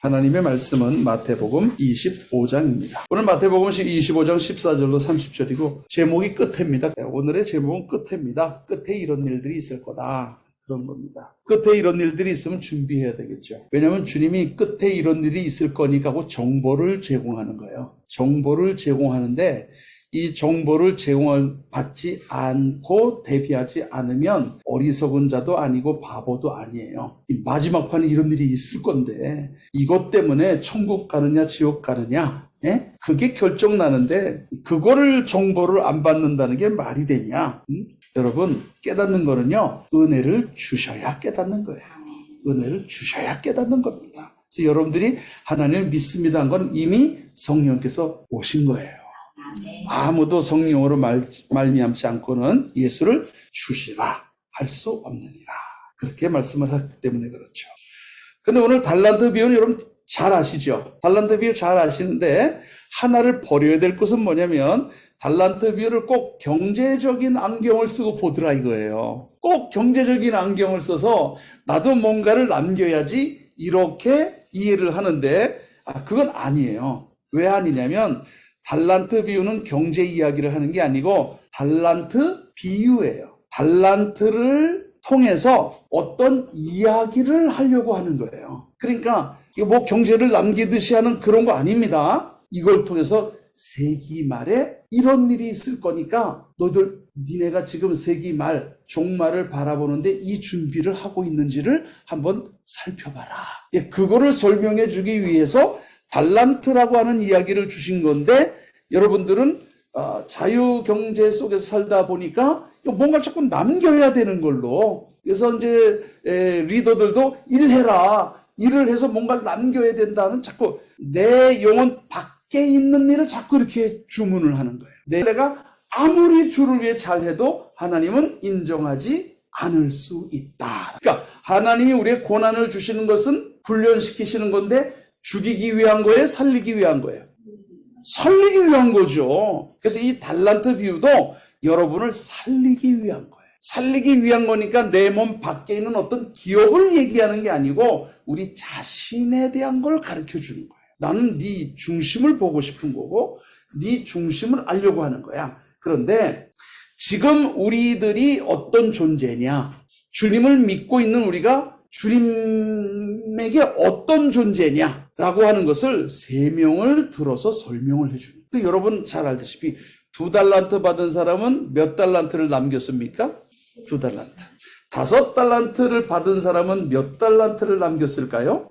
하나님의 말씀은 마태복음 25장입니다. 오늘 마태복음 25장 14절로 30절이고 제목이 끝에입니다. 오늘의 제목은 끝에입니다. 끝에 이런 일들이 있을 거다. 그런 겁니다. 끝에 이런 일들이 있으면 준비해야 되겠죠. 왜냐하면 주님이 끝에 이런 일이 있을 거니까 하고 정보를 제공하는 거예요. 정보를 제공하는데 이 정보를 제공받지 않고 대비하지 않으면 어리석은 자도 아니고 바보도 아니에요. 이 마지막 판에 이런 일이 있을 건데 이것 때문에 천국 가느냐 지옥 가느냐 그게 결정나는데 그거를 정보를 안 받는다는 게 말이 되냐? 여러분 깨닫는 거는요. 은혜를 주셔야 깨닫는 거예요. 은혜를 주셔야 깨닫는 겁니다. 그래서 여러분들이 하나님을 믿습니다 한 건 이미 성령께서 오신 거예요. 아무도 성령으로 말미암지 않고는 예수를 주시라 할 수 없느니라. 그렇게 말씀을 하기 때문에 그렇죠. 근데 오늘 달란트 비유는 여러분 잘 아시죠? 달란트 비유 잘 아시는데 하나를 버려야 될 것은 뭐냐면 달란트 비유를 꼭 경제적인 안경을 쓰고 보더라 이거예요. 꼭 경제적인 안경을 써서 나도 뭔가를 남겨야지 이렇게 이해를 하는데 그건 아니에요. 왜 아니냐면 달란트 비유는 경제 이야기를 하는 게 아니고 달란트 비유예요. 달란트를 통해서 어떤 이야기를 하려고 하는 거예요. 그러니까 이거 뭐 경제를 남기듯이 하는 그런 거 아닙니다. 이걸 통해서 세기 말에 이런 일이 있을 거니까 니네가 지금 세기 말 종말을 바라보는데 이 준비를 하고 있는지를 한번 살펴봐라. 그거를 설명해 주기 위해서 달란트라고 하는 이야기를 주신 건데 여러분들은 자유경제 속에서 살다 보니까 뭔가 자꾸 남겨야 되는 걸로 그래서 이제 리더들도 일해라. 일을 해서 뭔가를 남겨야 된다는 자꾸 내 영혼 밖에 있는 일을 자꾸 이렇게 주문을 하는 거예요. 내가 아무리 주를 위해 잘해도 하나님은 인정하지 않을 수 있다. 그러니까 하나님이 우리의 고난을 주시는 것은 훈련시키시는 건데 죽이기 위한 거예요? 살리기 위한 거예요? 살리기 위한 거죠. 그래서 이 달란트 비유도 여러분을 살리기 위한 거예요. 살리기 위한 거니까 내 몸 밖에 있는 어떤 기업을 얘기하는 게 아니고 우리 자신에 대한 걸 가르쳐 주는 거예요. 나는 네 중심을 보고 싶은 거고 네 중심을 알려고 하는 거야. 그런데 지금 우리들이 어떤 존재냐? 주님을 믿고 있는 우리가 주님에게 어떤 존재냐라고 하는 것을 설명을 들어서 설명을 해줍니다. 여러분 잘 알다시피 2달란트 받은 사람은 몇 달란트를 남겼습니까? 2달란트. 5달란트를 받은 사람은 몇 달란트를 남겼을까요?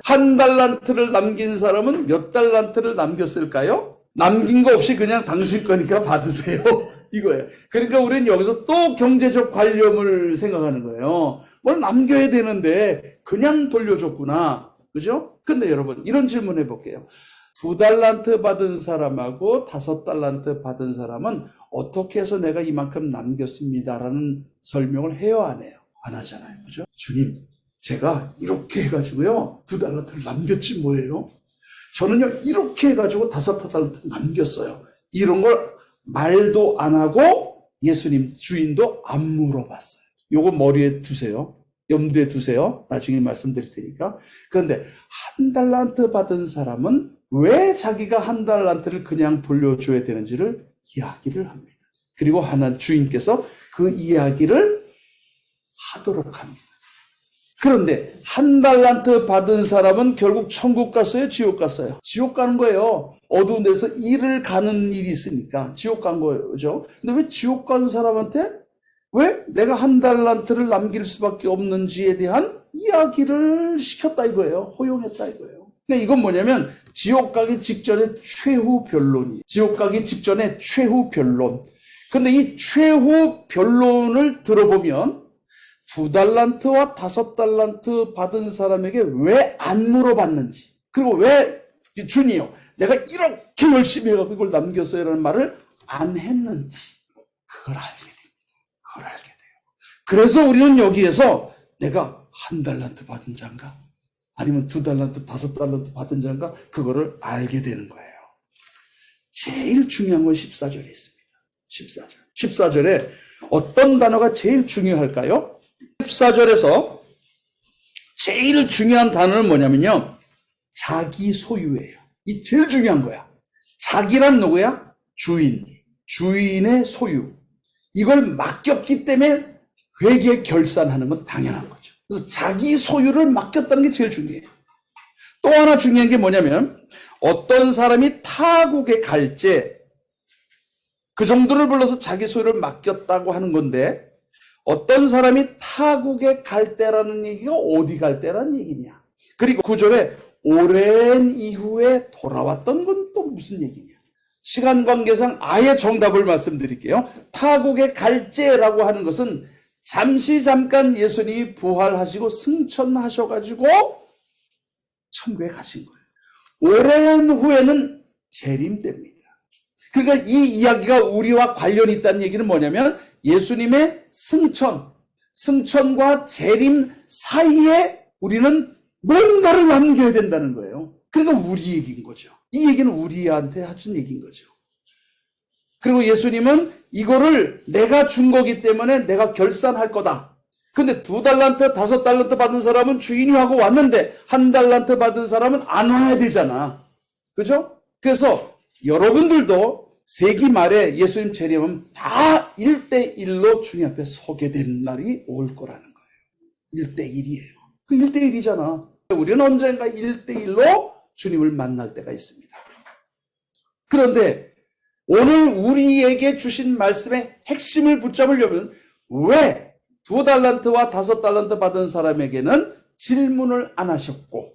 1달란트를 남긴 사람은 몇 달란트를 남겼을까요? 남긴 거 없이 그냥 당신 거니까 받으세요. 이거예요. 그러니까 우리는 여기서 또 경제적 관념을 생각하는 거예요. 뭘 남겨야 되는데 그냥 돌려줬구나. 그죠? 근데 여러분 이런 질문 해볼게요. 2달란트 받은 사람하고 5달란트 받은 사람은 어떻게 해서 내가 이만큼 남겼습니다라는 설명을 해요 안 해요? 안 하잖아요. 그죠? 주님 제가 이렇게 해가지고요 2달란트를 남겼지 뭐예요? 저는요 이렇게 해가지고 5달란트 남겼어요. 이런 걸 말도 안 하고 예수님 주인도 안 물어봤어요. 요거 머리에 두세요. 염두에 두세요. 나중에 말씀드릴 테니까. 그런데 1달란트 받은 사람은 왜 자기가 1달란트를 그냥 돌려줘야 되는지를 이야기를 합니다. 그리고 하나님 주인께서 그 이야기를 하도록 합니다. 그런데 1달란트 받은 사람은 결국 천국 갔어요? 지옥 갔어요? 지옥 가는 거예요. 어두운 데서 일을 가는 일이 있으니까 지옥 간 거죠. 근데 왜 지옥 간 사람한테 왜 내가 1달란트를 남길 수밖에 없는지에 대한 이야기를 시켰다 이거예요. 허용했다 이거예요. 그러니까 이건 뭐냐면 지옥 가기 직전의 최후 변론이에요. 지옥 가기 직전의 최후 변론. 근데 이 최후 변론을 들어보면 2달란트와 5달란트 받은 사람에게 왜 안 물어봤는지 그리고 왜 주님이요 내가 이렇게 열심히 해갖고 이걸 남겼어요 라는 말을 안 했는지 그걸 알게 됩니다. 그걸 알게 돼요. 그래서 우리는 여기에서 내가 1달란트 받은 자인가 아니면 2달란트 5달란트 받은 자인가 그거를 알게 되는 거예요. 제일 중요한 건 14절에 있습니다. 14절에 어떤 단어가 제일 중요할까요? 14절에서 제일 중요한 단어는 뭐냐면요. 자기 소유예요. 이 제일 중요한 거야. 자기란 누구야? 주인. 주인의 소유. 이걸 맡겼기 때문에 회계 결산하는 건 당연한 거죠. 그래서 자기 소유를 맡겼다는 게 제일 중요해요. 또 하나 중요한 게 뭐냐면 어떤 사람이 타국에 갈지 그 정도를 불러서 자기 소유를 맡겼다고 하는 건데 어떤 사람이 타국에 갈 때라는 얘기가 어디 갈 때라는 얘기냐. 그리고 9절에 오랜 이후에 돌아왔던 건 또 무슨 얘기냐. 시간 관계상 아예 정답을 말씀드릴게요. 타국에 갈지라고 하는 것은 잠깐 예수님이 부활하시고 승천하셔가지고 천국에 가신 거예요. 오랜 후에는 재림 때입니다. 그러니까 이 이야기가 우리와 관련이 있다는 얘기는 뭐냐면 예수님의 승천과 재림 사이에 우리는 뭔가를 남겨야 된다는 거예요. 그러니까 우리 얘기인 거죠. 이 얘기는 우리한테 하신 얘기인 거죠. 그리고 예수님은 이거를 내가 준 거기 때문에 내가 결산할 거다. 근데 2달란트, 5달란트 받은 사람은 주인이 하고 왔는데 1달란트 받은 사람은 안 와야 되잖아. 그죠? 그래서 여러분들도 세기 말에 예수님 재림은 다 1대1로 주님 앞에 서게 된 날이 올 거라는 거예요. 1대1이에요. 그 1대1이잖아. 우리는 언젠가 1대1로 주님을 만날 때가 있습니다. 그런데 오늘 우리에게 주신 말씀의 핵심을 붙잡으려면 왜 2달란트와 5달란트 받은 사람에게는 질문을 안 하셨고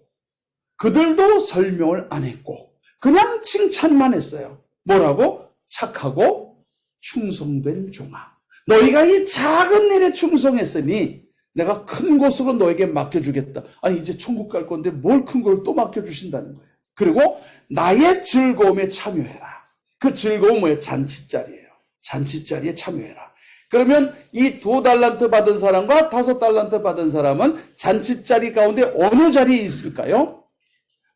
그들도 설명을 안 했고 그냥 칭찬만 했어요. 뭐라고? 착하고 충성된 종아. 너희가 이 작은 일에 충성했으니 내가 큰 것으로 너에게 맡겨주겠다. 아니 이제 천국 갈 건데 뭘 큰 걸 또 맡겨주신다는 거예요. 그리고 나의 즐거움에 참여해라. 그 즐거움은 뭐예요? 잔치자리예요. 잔치자리에 참여해라. 그러면 이 2달란트 받은 사람과 5달란트 받은 사람은 잔치자리 가운데 어느 자리에 있을까요?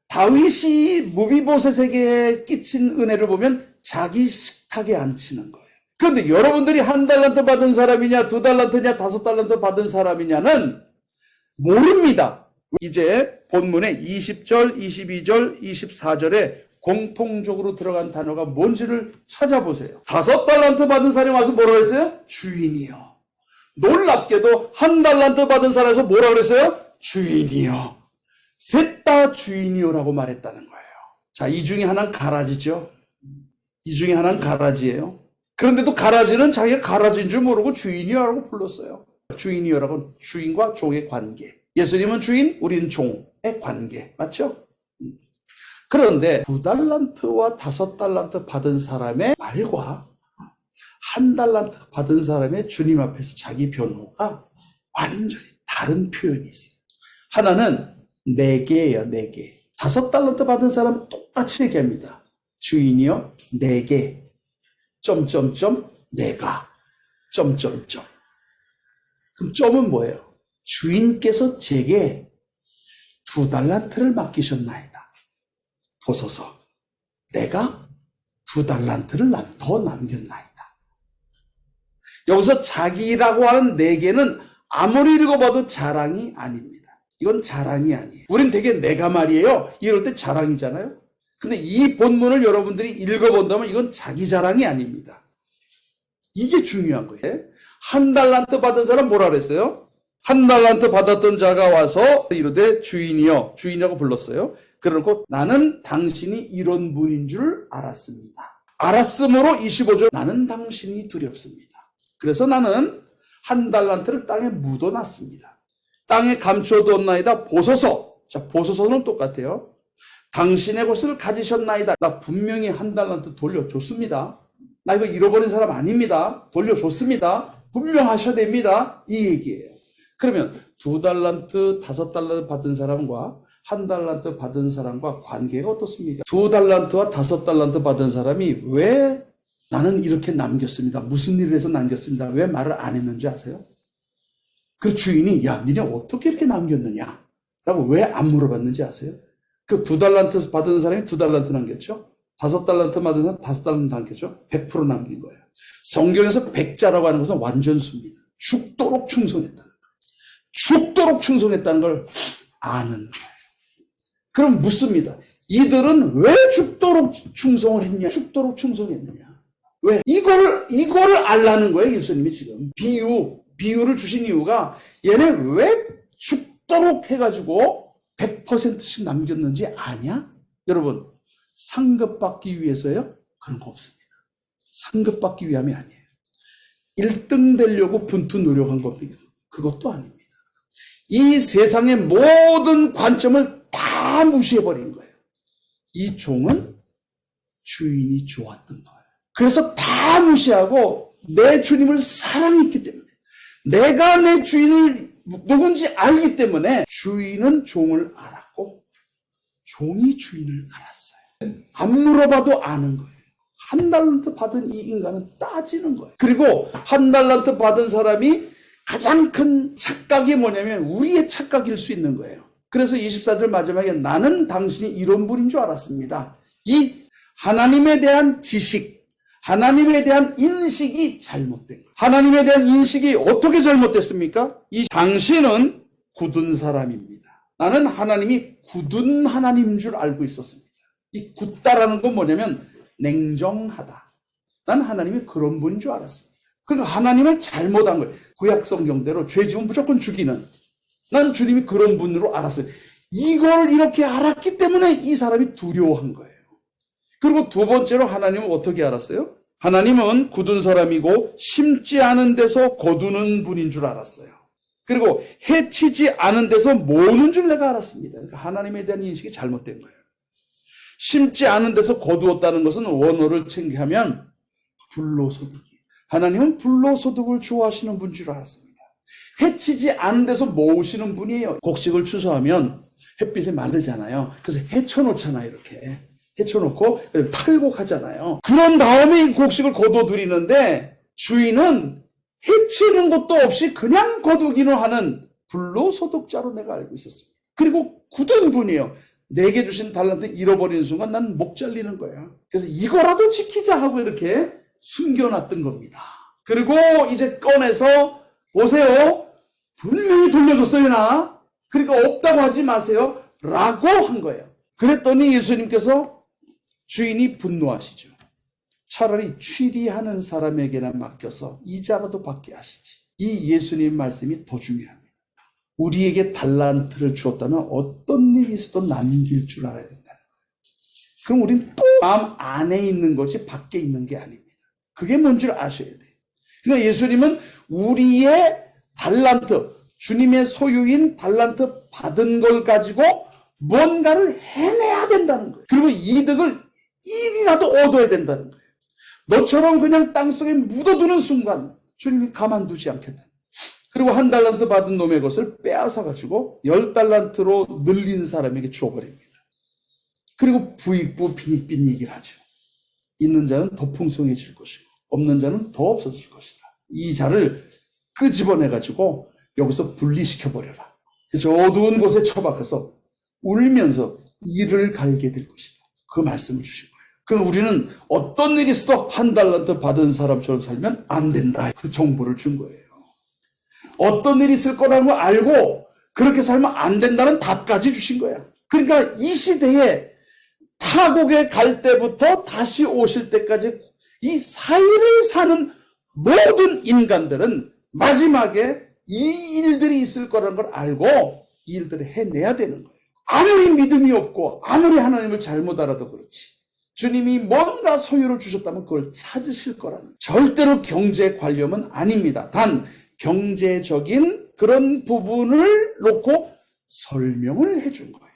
다윗이 무비보셋에게 끼친 은혜를 보면 자기 식탁에 앉히는 거예요. 그런데 여러분들이 1달란트 받은 사람이냐 2달란트냐 5달란트 받은 사람이냐는 모릅니다. 이제 본문의 20절, 22절, 24절에 공통적으로 들어간 단어가 뭔지를 찾아보세요. 5달란트 받은 사람이 와서 뭐라고 했어요? 주인이요. 놀랍게도 1달란트 받은 사람에서 뭐라고 그랬어요? 주인이요. 셋 다 주인이요라고 말했다는 거예요. 자, 이 중에 하나는 가라지죠. 이 중에 하나는 가라지예요. 그런데도 가라지는 자기가 가라지인 줄 모르고 주인이요라고 불렀어요. 주인이요라고 주인과 종의 관계. 예수님은 주인, 우리는 종의 관계. 맞죠? 그런데 2달란트와 5달란트 받은 사람의 말과 1달란트 받은 사람의 주님 앞에서 자기 변호가 완전히 다른 표현이 있어요. 하나는 내게예요, 내게. 5달란트 받은 사람은 똑같이 얘기합니다. 주인이요, 내게. 내가. 그럼 점은 뭐예요? 주인께서 제게 2달란트를 맡기셨나이다. 보소서, 내가 2달란트를 더 남겼나이다. 여기서 자기라고 하는 내게는 아무리 읽어봐도 자랑이 아닙니다. 이건 자랑이 아니에요. 우린 되게 내가 말이에요. 이럴 때 자랑이잖아요. 근데 이 본문을 여러분들이 읽어본다면 이건 자기 자랑이 아닙니다. 이게 중요한 거예요. 1달란트 받은 사람 뭐라 그랬어요? 1달란트 받았던 자가 와서 이르되 주인이여, 주인이라고 불렀어요. 그러고 나는 당신이 이런 분인 줄 알았습니다. 알았으므로 25절 나는 당신이 두렵습니다. 그래서 나는 1달란트를 땅에 묻어놨습니다. 땅에 감춰두었나이다. 보소서. 자, 보소서는 똑같아요. 당신의 것을 가지셨나이다. 나 분명히 1달란트 돌려줬습니다. 나 이거 잃어버린 사람 아닙니다. 돌려줬습니다. 분명하셔야 됩니다. 이 얘기예요. 그러면 2달란트, 5달란트 받은 사람과 1달란트 받은 사람과 관계가 어떻습니까? 2달란트와 5달란트 받은 사람이 왜 나는 이렇게 남겼습니다. 무슨 일을 해서 남겼습니다. 왜 말을 안 했는지 아세요? 그 주인이 야, 니네 어떻게 이렇게 남겼느냐? 라고 왜 안 물어봤는지 아세요? 그 2달란트 받은 사람이 2달란트 남겼죠? 5달란트 받은 사람이 5달란트 남겼죠? 100% 남긴 거예요. 성경에서 백자라고 하는 것은 완전수입니다. 죽도록 충성했다는 거예요. 죽도록 충성했다는 걸 아는 거예요. 그럼 묻습니다. 이들은 왜 죽도록 충성을 했냐? 죽도록 충성했느냐? 왜? 이거를 알라는 거예요, 예수님이 지금. 비유를 주신 이유가 얘네 왜 죽도록 해가지고 100%씩 남겼는지 아냐? 여러분, 상급받기 위해서요? 그런 거 없습니다. 상급받기 위함이 아니에요. 1등 되려고 분투 노력한 겁니다. 그것도 아닙니다. 이 세상의 모든 관점을 다 무시해버린 거예요. 이 종은 주인이 좋았던 거예요. 그래서 다 무시하고 내 주님을 사랑했기 때문에, 내가 내 주인을 누군지 알기 때문에 주인은 종을 알았고 종이 주인을 알았어요. 안 물어봐도 아는 거예요. 한 달란트 받은 이 인간은 따지는 거예요. 그리고 한 달란트 받은 사람이 가장 큰 착각이 뭐냐면 우리의 착각일 수 있는 거예요. 그래서 24절 마지막에 나는 당신이 이런 분인 줄 알았습니다. 이 하나님에 대한 지식, 하나님에 대한 인식이 잘못된 거예요. 하나님에 대한 인식이 어떻게 잘못됐습니까? 당신은 굳은 사람입니다. 나는 하나님이 굳은 하나님인 줄 알고 있었습니다. 이 굳다라는 건 뭐냐면 냉정하다. 난 하나님이 그런 분인 줄 알았습니다. 그러니까 하나님을 잘못한 거예요. 구약 성경대로 죄 지으면 무조건 죽이는. 난 주님이 그런 분으로 알았어요. 이걸 이렇게 알았기 때문에 이 사람이 두려워한 거예요. 그리고 두 번째로 하나님은 어떻게 알았어요? 하나님은 굳은 사람이고 심지 않은 데서 거두는 분인 줄 알았어요. 그리고 해치지 않은 데서 모으는 줄 내가 알았습니다. 그러니까 하나님에 대한 인식이 잘못된 거예요. 심지 않은 데서 거두었다는 것은 원어를 챙기하면 불로소득이. 하나님은 불로소득을 좋아하시는 분인 줄 알았습니다. 해치지 않은 데서 모으시는 분이에요. 곡식을 추수하면 햇빛에 마르잖아요. 그래서 헤쳐놓잖아요. 이렇게 헤쳐놓고 탈곡하잖아요. 그런 다음에 이 곡식을 거둬들이는데 주인은 해치는 것도 없이 그냥 거두기는 하는 불로소득자로 내가 알고 있었습니다. 그리고 굳은 분이에요. 내게 주신 달란트 잃어버리는 순간 난 목 잘리는 거야. 그래서 이거라도 지키자 하고 이렇게 숨겨놨던 겁니다. 그리고 이제 꺼내서 보세요. 분명히 돌려줬어요, 나. 그러니까 없다고 하지 마세요. 라고 한 거예요. 그랬더니 예수님께서 주인이 분노하시죠. 차라리 취리하는 사람에게나 맡겨서 이자라도 받게 하시지. 이 예수님 말씀이 더 중요합니다. 우리에게 달란트를 주었다면 어떤 일이 있어도 남길 줄 알아야 된다는 거예요. 그럼 우리는 또 마음 안에 있는 것이 밖에 있는 게 아닙니다. 그게 뭔지를 아셔야 돼요. 그러니까 예수님은 우리의 달란트, 주님의 소유인 달란트 받은 걸 가지고 뭔가를 해내야 된다는 거예요. 그리고 이득을 일이라도 얻어야 된다는 거예요. 너처럼 그냥 땅속에 묻어두는 순간 주님이 가만두지 않겠다. 그리고 한 달란트 받은 놈의 것을 빼앗아가지고 10달란트로 늘린 사람에게 주어버립니다. 그리고 부익부 빈익빈익을 하죠. 있는 자는 더 풍성해질 것이고 없는 자는 더 없어질 것이다. 이 자를 끄집어내가지고 여기서 분리시켜버려라. 저 어두운 곳에 처박혀서 울면서 이를 갈게 될 것이다. 그 말씀을 주신 거예요. 그럼 우리는 어떤 일이 있어도 한 달란트 받은 사람처럼 살면 안 된다. 그 정보를 준 거예요. 어떤 일이 있을 거라는 걸 알고 그렇게 살면 안 된다는 답까지 주신 거야. 그러니까 이 시대에 타국에 갈 때부터 다시 오실 때까지 이 사이를 사는 모든 인간들은 마지막에 이 일들이 있을 거라는 걸 알고 이 일들을 해내야 되는 거예요. 아무리 믿음이 없고 아무리 하나님을 잘못 알아도 그렇지. 주님이 뭔가 소유를 주셨다면 그걸 찾으실 거라는, 절대로 경제 관념은 아닙니다. 단 경제적인 그런 부분을 놓고 설명을 해준 거예요.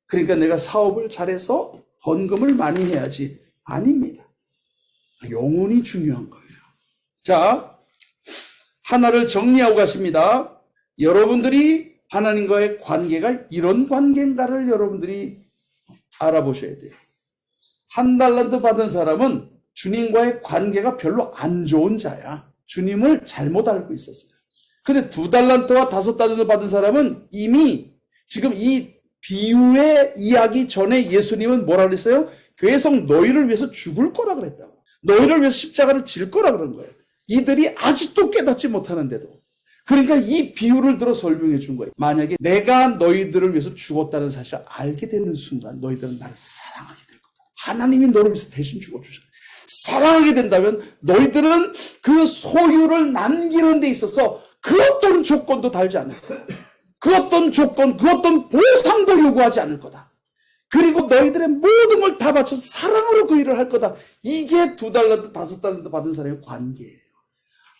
그러니까 내가 사업을 잘해서 헌금을 많이 해야지. 아닙니다. 영혼이 중요한 거예요. 자, 하나를 정리하고 가십니다. 여러분들이 하나님과의 관계가 이런 관계인가를 여러분들이 알아보셔야 돼요. 한 달란트 받은 사람은 주님과의 관계가 별로 안 좋은 자야. 주님을 잘못 알고 있었어요. 근데 2달란트와 5달란트 받은 사람은 이미 지금 이 비유의 이야기 전에 예수님은 뭐라 그랬어요? 계속 너희를 위해서 죽을 거라 그랬다고. 너희를 위해서 십자가를 질 거라 그런 거예요. 이들이 아직도 깨닫지 못하는데도. 그러니까 이 비유를 들어 설명해 준 거예요. 만약에 내가 너희들을 위해서 죽었다는 사실을 알게 되는 순간 너희들은 나를 사랑하게 될 거다. 하나님이 너를 위해서 대신 죽어주셨다. 사랑하게 된다면 너희들은 그 소유를 남기는 데 있어서 그 어떤 조건도 달지 않을 거다. 그 어떤 조건, 그 어떤 보상도 요구하지 않을 거다. 그리고 너희들의 모든 걸 다 바쳐서 사랑으로 그 일을 할 거다. 이게 2달란트, 5달란트 받은 사람의 관계예요.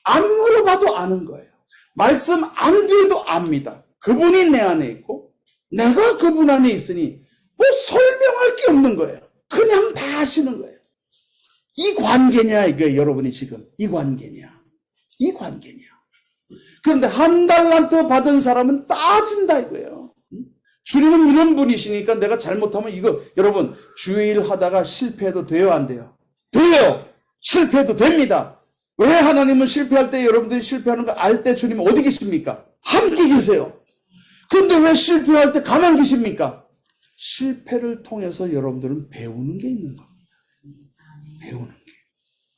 안 물어봐도 아는 거예요. 말씀 안 드려도 압니다. 그분이 내 안에 있고 내가 그분 안에 있으니 뭐 설명할 게 없는 거예요. 그냥 다 하시는 거예요. 이 관계냐 이거예요. 여러분이 지금 이 관계냐. 이 관계냐. 그런데 1달란트 받은 사람은 따진다 이거예요. 주님은 이런 분이시니까 내가 잘못하면 이거 여러분 주일 하다가 실패해도 돼요 안 돼요? 돼요. 실패해도 됩니다. 왜 하나님은 실패할 때 여러분들이 실패하는 거 알 때 주님은 어디 계십니까? 함께 계세요. 그런데 왜 실패할 때 가만 계십니까? 실패를 통해서 여러분들은 배우는 게 있는 겁니다. 배우는 게.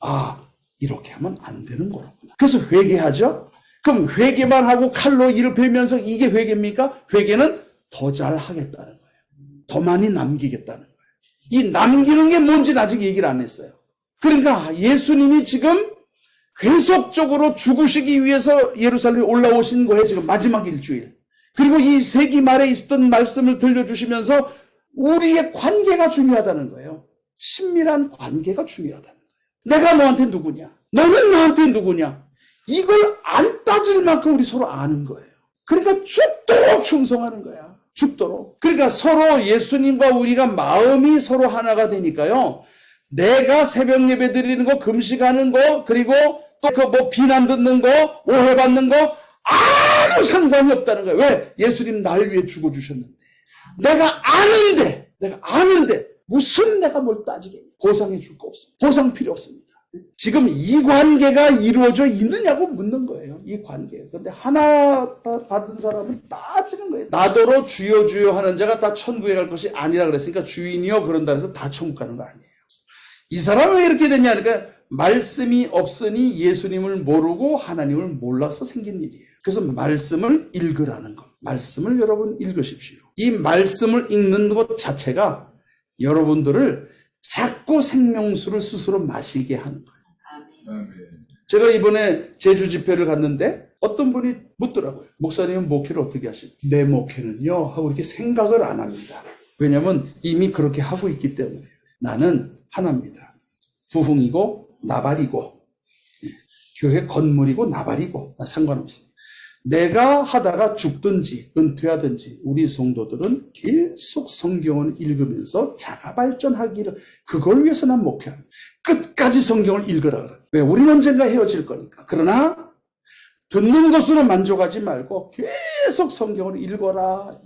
아, 이렇게 하면 안 되는 거라구나. 그래서 회개하죠? 그럼 회개만 하고 칼로 이를 베면서 이게 회개입니까? 회개는 더 잘하겠다는 거예요. 더 많이 남기겠다는 거예요. 이 남기는 게 뭔지는 아직 얘기를 안 했어요. 그러니까 예수님이 지금 계속적으로 죽으시기 위해서 예루살렘에 올라오신 거예요. 지금 마지막 일주일. 그리고 이 세기 말에 있었던 말씀을 들려주시면서 우리의 관계가 중요하다는 거예요. 친밀한 관계가 중요하다는 거예요. 내가 너한테 누구냐? 너는 나한테 누구냐? 이걸 안 따질 만큼 우리 서로 아는 거예요. 그러니까 죽도록 충성하는 거야. 죽도록. 그러니까 서로 예수님과 우리가 마음이 서로 하나가 되니까요. 내가 새벽 예배 드리는 거, 금식하는 거, 그리고 또 그 뭐 비난 듣는 거, 오해받는 거 아무 상관이 없다는 거예요. 왜? 예수님 날 위해 죽어주셨는데. 내가 아는데 무슨 내가 뭘 따지겠냐. 보상해 줄 거 없습니다. 보상 필요 없습니다. 지금 이 관계가 이루어져 있느냐고 묻는 거예요. 이 관계. 그런데 하나 받은 사람은 따지는 거예요. 나더러 주여 주여 하는 자가 다 천국에 갈 것이 아니라 그랬으니까 주인이여 그런다 해서 다 천국 가는 거 아니에요. 이 사람은 왜 이렇게 됐냐? 그러니까 말씀이 없으니 예수님을 모르고 하나님을 몰라서 생긴 일이에요. 그래서 말씀을 읽으라는 것. 말씀을 여러분 읽으십시오. 이 말씀을 읽는 것 자체가 여러분들을 자꾸 생명수를 스스로 마시게 하는 거예요. 제가 이번에 제주 집회를 갔는데 어떤 분이 묻더라고요. 목사님은 목회를 어떻게 하시죠? 내 목회는요 하고 이렇게 생각을 안 합니다. 왜냐하면 이미 그렇게 하고 있기 때문에. 나는 하나입니다. 부흥이고 나발이고 교회 건물이고 나발이고 상관없습니다. 내가 하다가 죽든지 은퇴하든지 우리 성도들은 계속 성경을 읽으면서 자가 발전하기를 그걸 위해서 난 목회합니다. 끝까지 성경을 읽으라 그래요. 왜? 우리는 언젠가 헤어질 거니까. 그러나 듣는 것으로 만족하지 말고 계속 성경을 읽어라.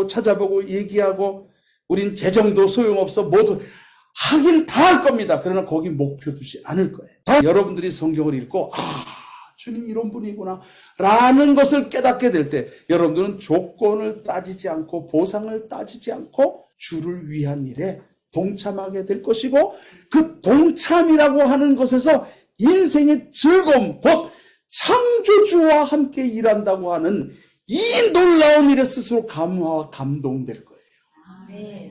찾아보고 얘기하고 우린 재정도 소용없어. 모두 하긴 다 할 겁니다. 그러나 거기 목표 두지 않을 거예요. 다 여러분들이 성경을 읽고 주님 이런 분이구나 라는 것을 깨닫게 될 때 여러분들은 조건을 따지지 않고 보상을 따지지 않고 주를 위한 일에 동참하게 될 것이고 그 동참이라고 하는 것에서 인생의 즐거움 곧 창조주와 함께 일한다고 하는 이 놀라운 일에 스스로 감화와 감동될 거예요.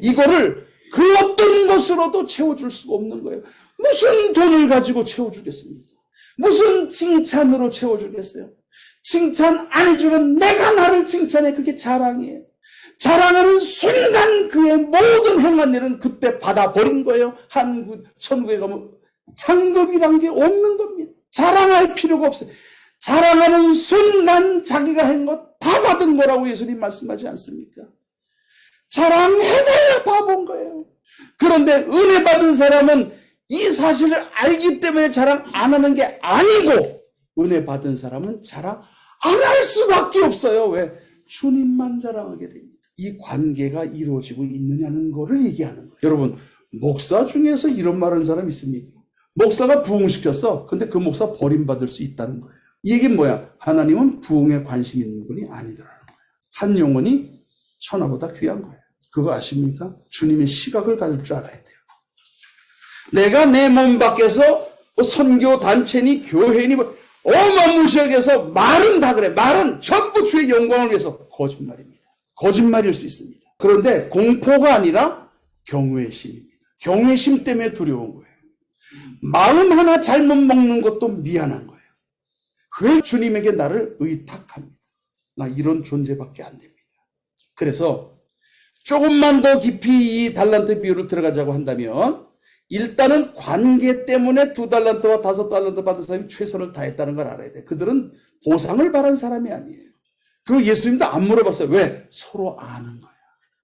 이거를 그 어떤 것으로도 채워줄 수가 없는 거예요. 무슨 돈을 가지고 채워주겠습니까? 무슨 칭찬으로 채워주겠어요? 칭찬 안 해주면 내가 나를 칭찬해. 그게 자랑이에요. 자랑하는 순간 그의 모든 행한 일은 그때 받아버린 거예요. 천국에 가면 상급이란 게 없는 겁니다. 자랑할 필요가 없어요. 자랑하는 순간 자기가 한 것 다 받은 거라고 예수님 말씀하지 않습니까? 자랑해봐야 바본 거예요. 그런데 은혜 받은 사람은 이 사실을 알기 때문에 자랑 안 하는 게 아니고 은혜 받은 사람은 자랑 안 할 수밖에 없어요. 왜? 주님만 자랑하게 됩니다. 이 관계가 이루어지고 있느냐는 거를 얘기하는 거예요. 여러분, 목사 중에서 이런 말 하는 사람 있습니까? 목사가 부흥시켰어. 근데 그 목사 버림받을 수 있다는 거예요. 이 얘기는 뭐야? 하나님은 부흥에 관심 있는 분이 아니더라는 거예요. 한 영혼이 천하보다 귀한 거예요. 그거 아십니까? 주님의 시각을 가질 줄 알아야 돼요. 내가 내 몸 밖에서 뭐 선교 단체니 교회니 뭐 어마무시하게 해서 말은 다 그래. 말은 전부 주의 영광을 위해서 거짓말입니다. 거짓말일 수 있습니다. 그런데 공포가 아니라 경외심입니다. 경외심 때문에 두려운 거예요. 마음 하나 잘못 먹는 것도 미안한 거예요. 왜 주님에게 나를 의탁합니다. 나 이런 존재밖에 안 됩니다. 그래서 조금만 더 깊이 이 달란트 비유를 들어가자고 한다면 일단은 관계 때문에 2달란트와 5달란트 받은 사람이 최선을 다했다는 걸 알아야 돼. 그들은 보상을 바란 사람이 아니에요. 그리고 예수님도 안 물어봤어요. 왜? 서로 아는 거야.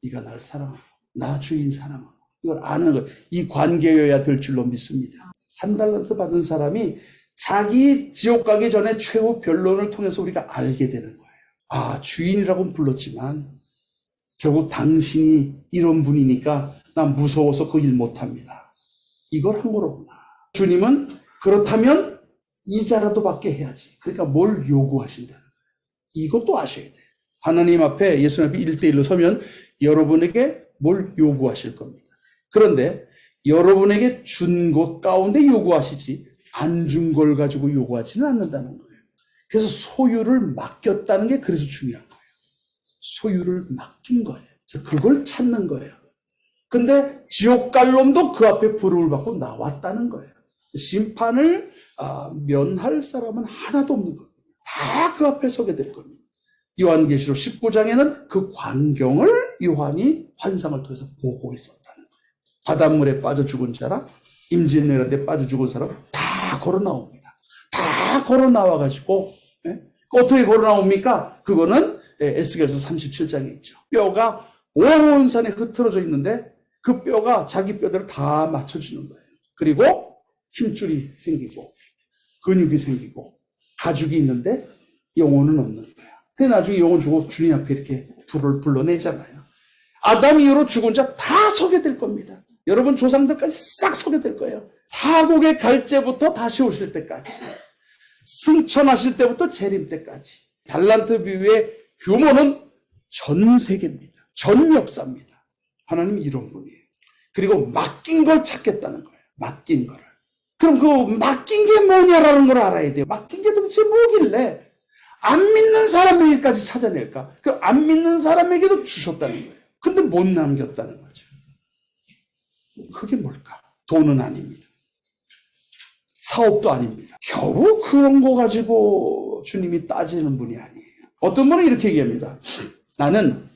네가 날 사랑하고 나 주인 사랑하고 이걸 아는 거예요. 이 관계여야 될 줄로 믿습니다. 1달란트 받은 사람이 자기 지옥 가기 전에 최후 변론을 통해서 우리가 알게 되는 거예요. 아, 주인이라고는 불렀지만 결국 당신이 이런 분이니까 난 무서워서 그 일 못합니다. 이걸 한 거로구나. 주님은 그렇다면 이자라도 받게 해야지. 그러니까 뭘 요구하신다는 거예요. 이것도 아셔야 돼요. 하나님 앞에 예수님 앞에 1대1로 서면 여러분에게 뭘 요구하실 겁니다. 그런데 여러분에게 준 것 가운데 요구하시지 안 준 걸 가지고 요구하지는 않는다는 거예요. 그래서 소유를 맡겼다는 게 그래서 중요한 거예요. 소유를 맡긴 거예요. 그걸 찾는 거예요. 근데 지옥 갈 놈도 그 앞에 부름을 받고 나왔다는 거예요. 심판을 면할 사람은 하나도 없는 겁니다. 다 그 앞에 서게 될 겁니다. 요한계시록 19장에는 그 광경을 요한이 환상을 통해서 보고 있었다는 거예요. 바닷물에 빠져 죽은 자랑, 임진왜란에 빠져 죽은 사람 다 걸어 나옵니다. 다 걸어 나와가지고 어떻게 걸어 나옵니까? 그거는 에스겔서 37장에 있죠. 뼈가 온 산에 흩어져 있는데 그 뼈가 자기 뼈대로 다 맞춰주는 거예요. 그리고 힘줄이 생기고 근육이 생기고 가죽이 있는데 영혼은 없는 거야. 그래서 나중에 영혼 주고 주님 앞에 이렇게 불을 불러내잖아요. 아담 이후로 죽은 자 다 서게 될 겁니다. 여러분 조상들까지 싹 서게 될 거예요. 타국의 갈제부터 다시 오실 때까지, 승천하실 때부터 재림 때까지. 달란트 비유의 규모는 전 세계입니다. 전 역사입니다. 하나님이 이런 분이에요. 그리고 맡긴 걸 찾겠다는 거예요. 맡긴 거를. 그럼 그 맡긴 게 뭐냐라는 걸 알아야 돼요. 맡긴 게 도대체 뭐길래 안 믿는 사람에게까지 찾아낼까? 그 안 믿는 사람에게도 주셨다는 거예요. 근데 못 남겼다는 거죠. 그게 뭘까? 돈은 아닙니다. 사업도 아닙니다. 겨우 그런 거 가지고 주님이 따지는 분이 아니에요. 어떤 분은 이렇게 얘기합니다. 나는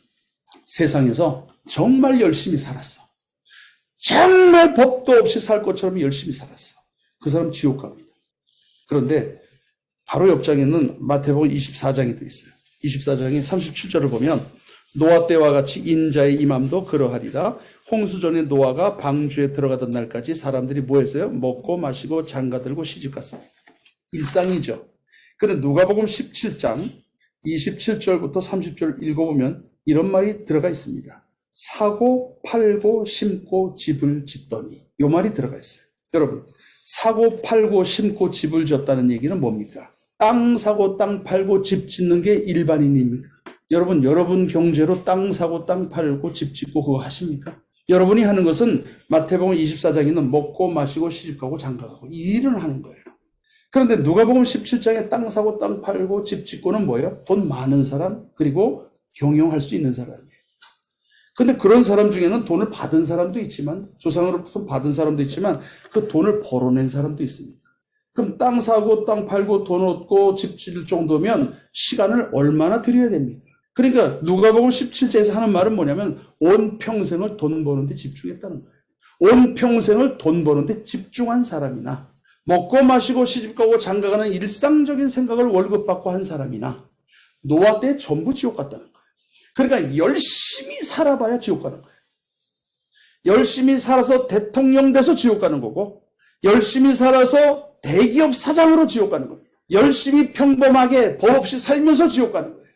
세상에서 정말 열심히 살았어. 정말 법도 없이 살 것처럼 열심히 살았어. 그 사람 지옥 갑니다. 그런데 바로 옆장에는 마태복음 24장이 또 있어요. 24장의 37절을 보면 노아 때와 같이 인자의 임함도 그러하리라. 홍수전에 노아가 방주에 들어가던 날까지 사람들이 뭐 했어요? 먹고 마시고 장가들고 시집갔습니다. 일상이죠. 그런데 누가복음 17장 27절부터 30절 읽어보면 이런 말이 들어가 있습니다. 사고 팔고 심고 집을 짓더니, 이 말이 들어가 있어요. 여러분, 사고 팔고 심고 집을 짓다는 얘기는 뭡니까? 땅 사고 땅 팔고 집 짓는 게 일반인입니까? 여러분 경제로 땅 사고 땅 팔고 집 짓고 그거 하십니까? 여러분이 하는 것은 마태복음 24장에는 먹고 마시고 시집가고 장가가고 이 일을 하는 거예요. 그런데 누가복음 17장에 땅 사고 땅 팔고 집 짓고는 뭐예요? 돈 많은 사람, 그리고 경영할 수 있는 사람이에요. 근데 그런 사람 중에는 돈을 받은 사람도 있지만, 조상으로부터 받은 사람도 있지만 그 돈을 벌어낸 사람도 있습니다. 그럼 땅 사고 땅 팔고 돈 얻고 집 짓을 정도면 시간을 얼마나 들여야 됩니까? 그러니까 누가복음 17장에서 하는 말은 뭐냐면 온 평생을 돈 버는데 집중했다는 거예요. 온 평생을 돈 버는데 집중한 사람이나, 먹고 마시고 시집가고 장가가는 일상적인 생각을 월급 받고 한 사람이나 노아 때 전부 지옥 갔다는 거예요. 그러니까 열심히 살아봐야 지옥 가는 거예요. 열심히 살아서 대통령 돼서 지옥 가는 거고, 열심히 살아서 대기업 사장으로 지옥 가는 겁니다. 열심히 평범하게 법 없이 살면서 지옥 가는 거예요.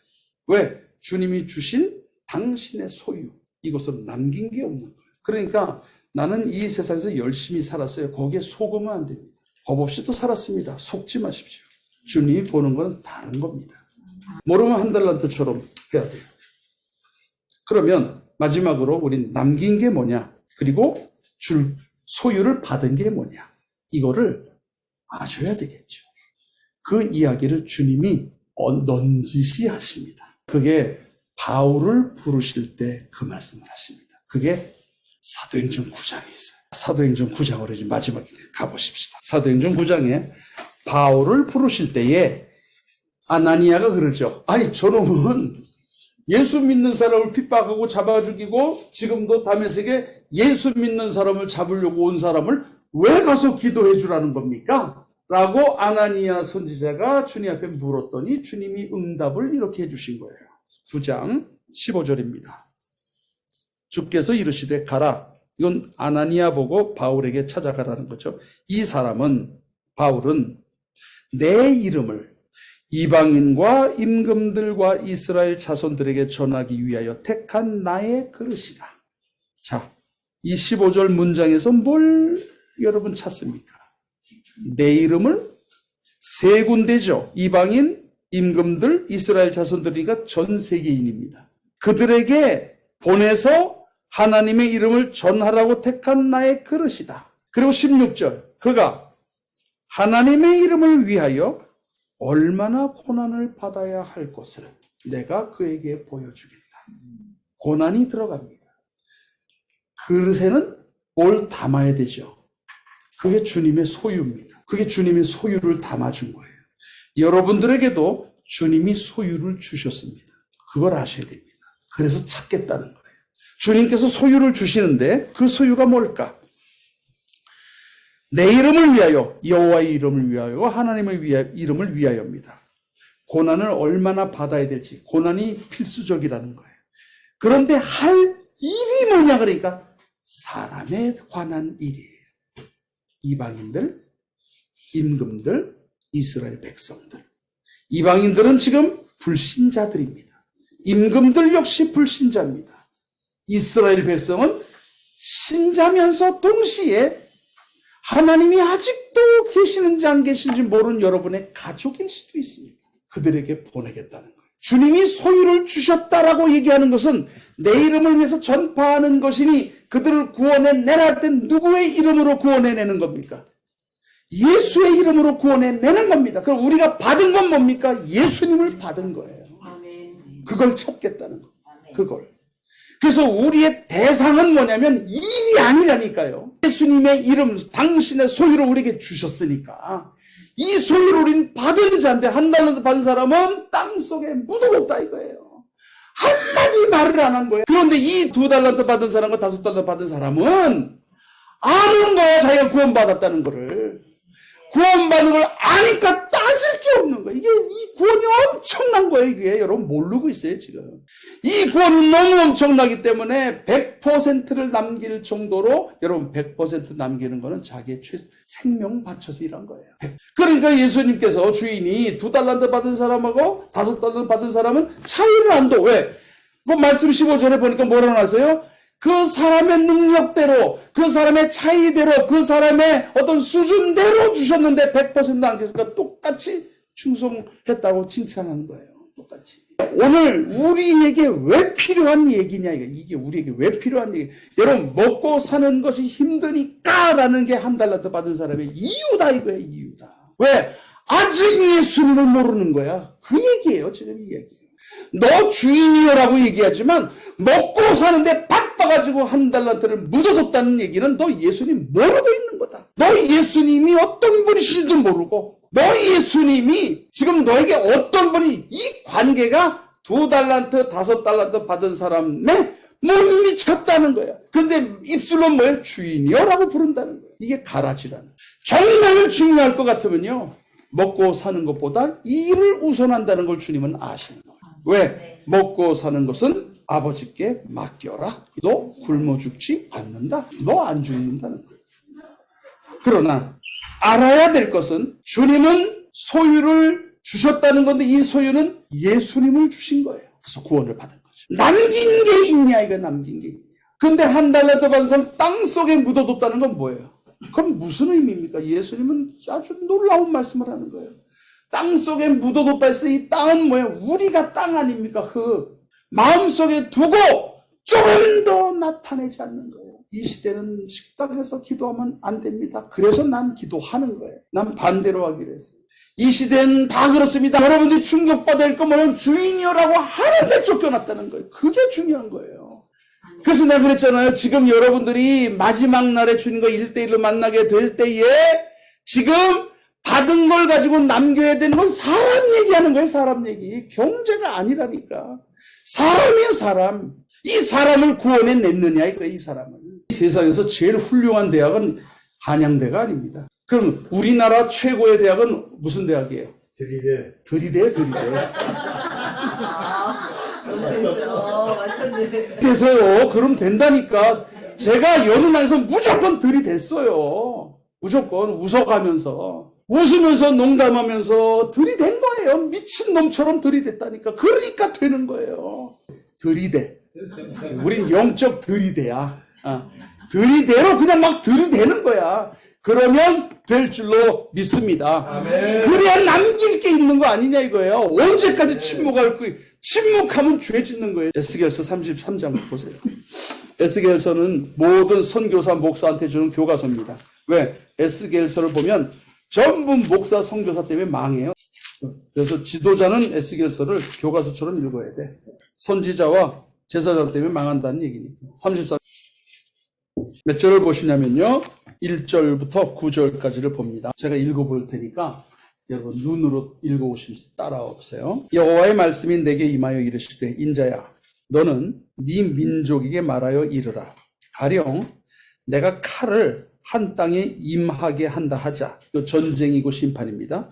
왜? 주님이 주신 당신의 소유, 이것은 남긴 게 없는 거예요. 그러니까 나는 이 세상에서 열심히 살았어요. 거기에 속으면 안 됩니다. 법 없이 또 살았습니다. 속지 마십시오. 주님이 보는 건 다른 겁니다. 모르면 1달란트처럼 해야 돼요. 그러면 마지막으로 우린 남긴 게 뭐냐, 그리고 소유를 받은 게 뭐냐, 이거를 아셔야 되겠죠. 그 이야기를 주님이 넌지시 하십니다. 그게 바울을 부르실 때 그 말씀을 하십니다. 그게 사도행전 9장에 있어요. 사도행전 9장으로 이제 마지막에 가보십시다. 사도행전 9장에 바울을 부르실 때에 아나니아가 그러죠. 아니 저놈은 예수 믿는 사람을 핍박하고 잡아 죽이고 지금도 다메섹에 예수 믿는 사람을 잡으려고 온 사람을 왜 가서 기도해 주라는 겁니까? 라고 아나니아 선지자가 주님 앞에 물었더니 주님이 응답을 이렇게 해주신 거예요. 9장 15절입니다. 주께서 이르시되 가라. 이건 아나니아 보고 바울에게 찾아가라는 거죠. 이 사람은 바울은 내 이름을 이방인과 임금들과 이스라엘 자손들에게 전하기 위하여 택한 나의 그릇이다. 자, 이 15절 문장에서 뭘 여러분 찾습니까? 내 이름을 세 군데죠. 이방인, 임금들, 이스라엘 자손들이니까 전 세계인입니다. 그들에게 보내서 하나님의 이름을 전하라고 택한 나의 그릇이다. 그리고 16절, 그가 하나님의 이름을 위하여 얼마나 고난을 받아야 할 것을 내가 그에게 보여주겠다. 고난이 들어갑니다. 그릇에는 뭘 담아야 되죠. 그게 주님의 소유입니다. 그게 주님의 소유를 담아준 거예요. 여러분들에게도 주님이 소유를 주셨습니다. 그걸 아셔야 됩니다. 그래서 찾겠다는 거예요. 주님께서 소유를 주시는데 그 소유가 뭘까? 내 이름을 위하여, 여호와의 이름을 위하여, 하나님의 이름을 위하여입니다. 고난을 얼마나 받아야 될지, 고난이 필수적이라는 거예요. 그런데 할 일이 뭐냐 그러니까 사람에 관한 일이에요. 이방인들, 임금들, 이스라엘 백성들. 이방인들은 지금 불신자들입니다. 임금들 역시 불신자입니다. 이스라엘 백성은 신자면서 동시에 하나님이 아직도 계시는지 안 계시는지 모르는 여러분의 가족일 수도 있습니다. 그들에게 보내겠다는 거예요. 주님이 소유를 주셨다라고 얘기하는 것은 내 이름을 위해서 전파하는 것이니 그들을 구원해내라 할 땐 누구의 이름으로 구원해내는 겁니까? 예수의 이름으로 구원해내는 겁니다. 그럼 우리가 받은 건 뭡니까? 예수님을 받은 거예요. 그걸 찾겠다는 거예요. 그걸. 그래서 우리의 대상은 뭐냐면 일이 아니라니까요. 예수님의 이름, 당신의 소유를 우리에게 주셨으니까 이 소유를 우리는 받은 자인데 한 달란트 받은 사람은 땅속에 묻어뒀다 이거예요. 한마디 말을 안 한 거예요. 그런데 이 2달란트 받은 사람과 5달란트 받은 사람은 아는 거야. 자기가 구원받았다는 거를. 구원받는 걸 아니까 따질 게 없는 거예요. 이게 이 구원이 엄청난 거예요. 이게 여러분 모르고 있어요 지금. 이 구원이 너무 엄청나기 때문에 100%를 남길 정도로 여러분 100% 남기는 거는 자기의 생명 바쳐서 일한 거예요. 그러니까 예수님께서 주인이 2달란트 받은 사람하고 5달란트 받은 사람은 차이를 안 둬. 왜? 그 말씀 15절에 보니까 뭐라고 나왔어요? 그 사람의 능력대로, 그 사람의 차이대로, 그 사람의 어떤 수준대로 주셨는데 100% 남겼으니까 똑같이 충성했다고 칭찬하는 거예요. 똑같이. 오늘 우리에게 왜 필요한 얘기냐, 이게 우리에게 왜 필요한 얘기. 여러분, 먹고 사는 것이 힘드니까라는 게 1달란트 받은 사람의 이유다, 이거예요, 이유다. 왜? 아직 예수님을 모르는 거야. 그 얘기예요, 지금 이 얘기예요. 너 주인이여라고 얘기하지만 먹고 사는데 바빠가지고 1달란트를 묻어뒀다는 얘기는 너 예수님 모르고 있는 거다. 너 예수님이 어떤 분이신지도 모르고 너 예수님이 지금 너에게 어떤 분이 이 관계가 2달란트 5달란트 받은 사람에 못 미쳤다는 거야. 근데 입술로 뭐예요? 주인이여라고 부른다는 거야. 이게 가라지라는. 정말 중요할 것 같으면요, 먹고 사는 것보다 일을 우선한다는 걸 주님은 아시는 거예요. 왜? 먹고 사는 것은 아버지께 맡겨라. 너 굶어 죽지 않는다. 너 안 죽는다는 거예요. 그러나 알아야 될 것은 주님은 소유를 주셨다는 건데 이 소유는 예수님을 주신 거예요. 그래서 구원을 받은 거죠. 남긴 게 있냐, 이거 남긴 게 있냐. 근데 1달란트 받은 사람 땅속에 묻어뒀다는 건 뭐예요? 그럼 무슨 의미입니까? 예수님은 아주 놀라운 말씀을 하는 거예요. 땅속에 묻어뒀다 했을 때 이 땅은 뭐예요? 우리가 땅 아닙니까? 흙. 마음속에 두고 조금 더 나타내지 않는 거예요. 이 시대는 식당에서 기도하면 안 됩니다. 그래서 난 기도하는 거예요. 난 반대로 하기로 했어요. 이 시대는 다 그렇습니다. 여러분들이 충격받을 거면 주인이여라고 하는데 쫓겨났다는 거예요. 그게 중요한 거예요. 그래서 내가 그랬잖아요. 지금 여러분들이 마지막 날에 주님과 1대1로 만나게 될 때에 지금 받은 걸 가지고 남겨야 되는 건 사람 얘기하는 거예요. 사람 얘기. 경제가 아니라니까. 사람이에요. 사람. 이 사람을 구원해 냈느냐 이거예요. 이 사람을. 세상에서 제일 훌륭한 대학은 한양대가 아닙니다. 그럼 우리나라 최고의 대학은 무슨 대학이에요? 들이대요. 그래서요. 그럼 된다니까. 제가 연은항에서 무조건 들이댔어요. 무조건 웃어가면서. 웃으면서 농담하면서 들이댄 거예요. 미친놈처럼 들이댔다니까. 그러니까 되는 거예요. 들이대. 우린 영적 들이대야. 들이대로 그냥 막 들이대는 거야. 그러면 될 줄로 믿습니다. 아멘. 그래야 남길 게 있는 거 아니냐 이거예요. 언제까지 침묵할 거예요. 침묵하면 죄 짓는 거예요. 에스겔서 33장 보세요. 에스겔서는 모든 선교사 목사한테 주는 교과서입니다. 왜? 에스겔서를 보면 전부 목사 선교사 때문에 망해요. 그래서 지도자는 에스겔서를 교과서처럼 읽어야 돼. 선지자와 제사장 때문에 망한다는 얘기니까. 34. 몇 절을 보시냐면요. 1절부터 9절까지를 봅니다. 제가 읽어볼 테니까 여러분 눈으로 읽어오시면서 따라오세요. 여호와의 말씀이 내게 임하여 이르시되 인자야 너는 네 민족에게 말하여 이르라. 가령 내가 칼을 한 땅에 임하게 한다 하자. 그 전쟁이고 심판입니다.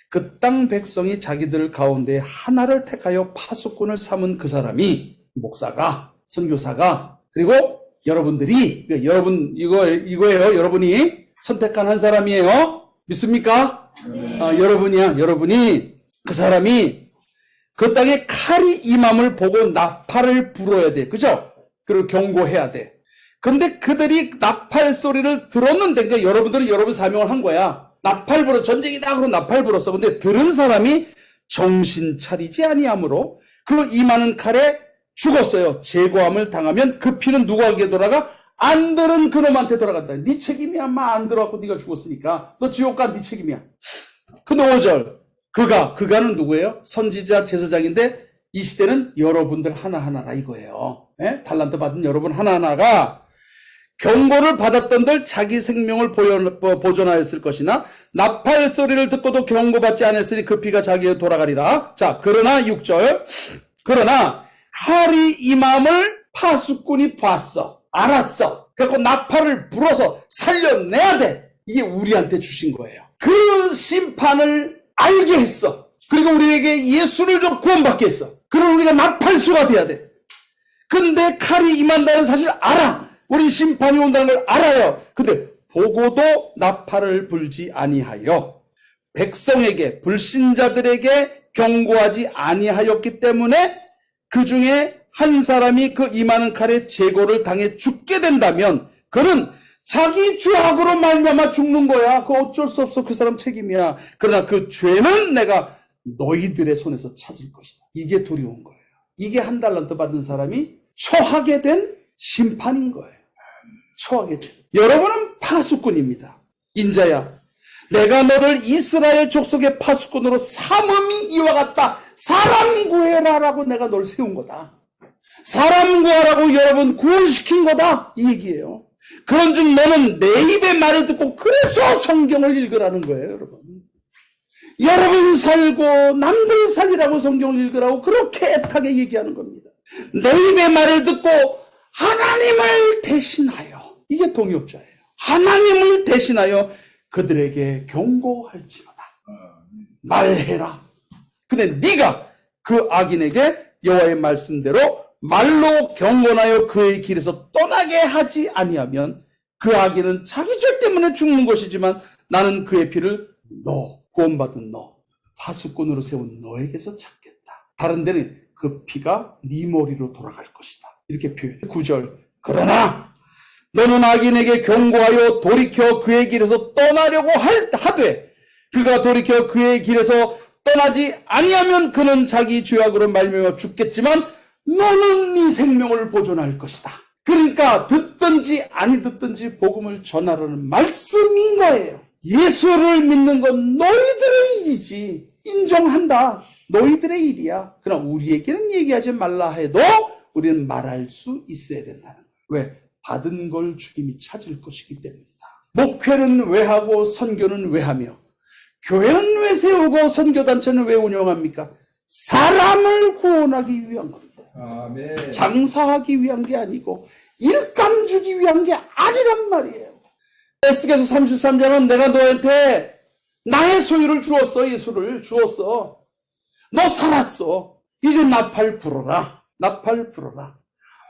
그 땅 백성이 자기들 가운데 하나를 택하여 파수꾼을 삼은 그 사람이 목사가 선교사가 그리고 여러분들이 여러분 이거예요. 여러분이 선택한 한 사람이에요. 믿습니까? 여러분이 그 사람이 그 땅에 칼이 임함을 보고 나팔을 불어야 돼. 그죠? 그리고 경고해야 돼. 근데 그들이 나팔 소리를 들었는데 그러니까 여러분들은 여러분 사명을 한 거야. 나팔 불어 전쟁이다 그러고 나팔 불었어. 근데 들은 사람이 정신 차리지 아니하므로 그 임하는 칼에 죽었어요. 제거함을 당하면 그 피는 누구에게 돌아가? 안 들은 그놈한테 돌아간다. 네 책임이야. 안 들어갖고 네가 죽었으니까. 너 지옥 가. 네 책임이야. 근데 5절. 그가는 누구예요? 선지자 제사장인데 이 시대는 여러분들 하나하나라 이거예요. 예? 달란트 받은 여러분 하나하나가 경고를 받았던들 자기 생명을 보존하였을 것이나 나팔 소리를 듣고도 경고받지 않았으니 그 피가 자기에 돌아가리라. 자, 그러나 6절. 그러나 칼이 임함을 파수꾼이 봤어. 알았어. 그래서 나팔을 불어서 살려내야 돼. 이게 우리한테 주신 거예요. 그 심판을 알게 했어. 그리고 우리에게 예수를 좀 구원받게 했어. 그럼 우리가 나팔수가 돼야 돼. 근데 칼이 임한다는 사실 알아. 우리 심판이 온다는 걸 알아요. 근데 보고도 나팔을 불지 아니하여 백성에게 불신자들에게 경고하지 아니하였기 때문에 그 중에 한 사람이 그 임하는 칼에 제거를 당해 죽게 된다면 그는 자기 죄악으로 말미암아 죽는 거야. 그거 어쩔 수 없어. 그 사람 책임이야. 그러나 그 죄는 내가 너희들의 손에서 찾을 것이다. 이게 두려운 거예요. 이게 한 달란트 받은 사람이 처하게 된 심판인 거예요. 처하게 된. 여러분은 파수꾼입니다. 인자야, 내가 너를 이스라엘 족속의 파수꾼으로 삼음이 이와 같다. 사람 구해라라고 내가 널 세운 거다. 사람 구하라고 여러분 구원시킨 거다. 이 얘기예요. 그런즉 너는 내 입의 말을 듣고 그래서 성경을 읽으라는 거예요, 여러분. 여러분 살고 남들 살리라고 성경을 읽으라고 그렇게 애타게 얘기하는 겁니다. 내 입의 말을 듣고 하나님을 대신하여, 이게 동역자예요. 하나님을 대신하여 그들에게 경고할지어다. 말해라. 근데 네가 그 악인에게 여호와의 말씀대로 말로 경건하여 그의 길에서 떠나게 하지 아니하면 그 악인은 자기 죄 때문에 죽는 것이지만 나는 그의 피를 너, 구원받은 너, 파수꾼으로 세운 너에게서 찾겠다. 다른 데는 그 피가 네 머리로 돌아갈 것이다. 이렇게 표현해. 9절. 그러나 너는 악인에게 경고하여 돌이켜 그의 길에서 떠나려고 하되 그가 돌이켜 그의 길에서 떠나지 아니하면 그는 자기 죄악으로 말미암아 죽겠지만 너는 네 생명을 보존할 것이다. 그러니까 듣든지 아니 듣든지 복음을 전하라는 말씀인 거예요. 예수를 믿는 건 너희들의 일이지. 인정한다. 너희들의 일이야. 그러나 우리에게는 얘기하지 말라 해도 우리는 말할 수 있어야 된다는 거예요. 왜? 받은 걸 주님이 찾을 것이기 때문이다. 목회는 왜 하고 선교는 왜 하며 교회는 왜 세우고 선교단체는 왜 운영합니까? 사람을 구원하기 위한 겁니다. 아멘. 장사하기 위한 게 아니고 일감 주기 위한 게 아니란 말이에요. 에스겔서 33장은 내가 너한테 나의 소유를 주었어. 예수를 주었어. 너 살았어. 이제 나팔 불어라. 나팔 불어라.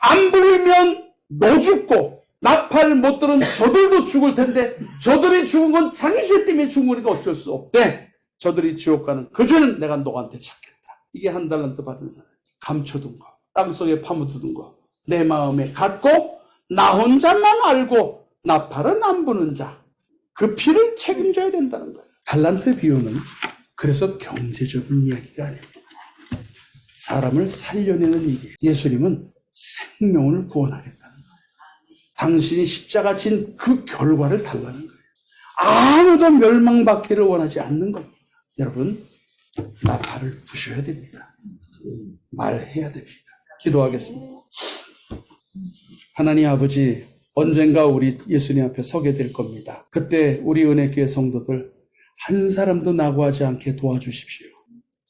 안 불면 너 죽고 나팔 못 들은 저들도 죽을 텐데 저들이 죽은 건 자기 죄 때문에 죽은 거니까 어쩔 수 없대. 저들이 지옥 가는 그 죄는 내가 너한테 찾겠다. 이게 한 달란트 받은 사람. 감춰둔 거. 땅속에 파묻어둔 거. 내 마음에 갖고 나 혼자만 알고 나팔은 안 부는 자. 그 피를 책임져야 된다는 거예요. 달란트 비유는 그래서 경제적인 이야기가 아닙니다. 사람을 살려내는 일이에요. 예수님은 생명을 구원하겠다는 거예요. 당신이 십자가 진 그 결과를 달라는 거예요. 아무도 멸망받기를 원하지 않는 겁니다. 여러분, 나팔을 부셔야 됩니다. 말해야 됩니다. 기도하겠습니다. 하나님 아버지, 언젠가 우리 예수님 앞에 서게 될 겁니다. 그때 우리 은혜교회 성도들 한 사람도 낙오하지 않게 도와주십시오.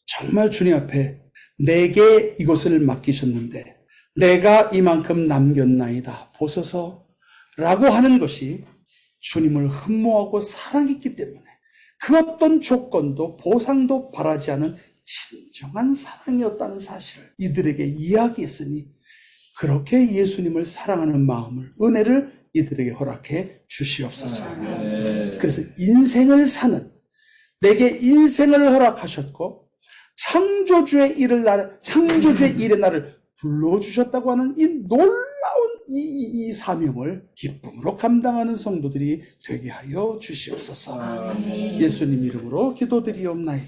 정말 주님 앞에 내게 이곳을 맡기셨는데 내가 이만큼 남겼나이다 보소서 라고 하는 것이 주님을 흠모하고 사랑했기 때문에 그 어떤 조건도 보상도 바라지 않은 진정한 사랑이었다는 사실을 이들에게 이야기했으니 그렇게 예수님을 사랑하는 마음을, 은혜를 이들에게 허락해 주시옵소서. 그래서 인생을 사는, 내게 인생을 허락하셨고 창조주의 일의 날을 불러주셨다고 하는 이 놀라운 이 사명을 기쁨으로 감당하는 성도들이 되게 하여 주시옵소서. 예수님 이름으로 기도드리옵나이다.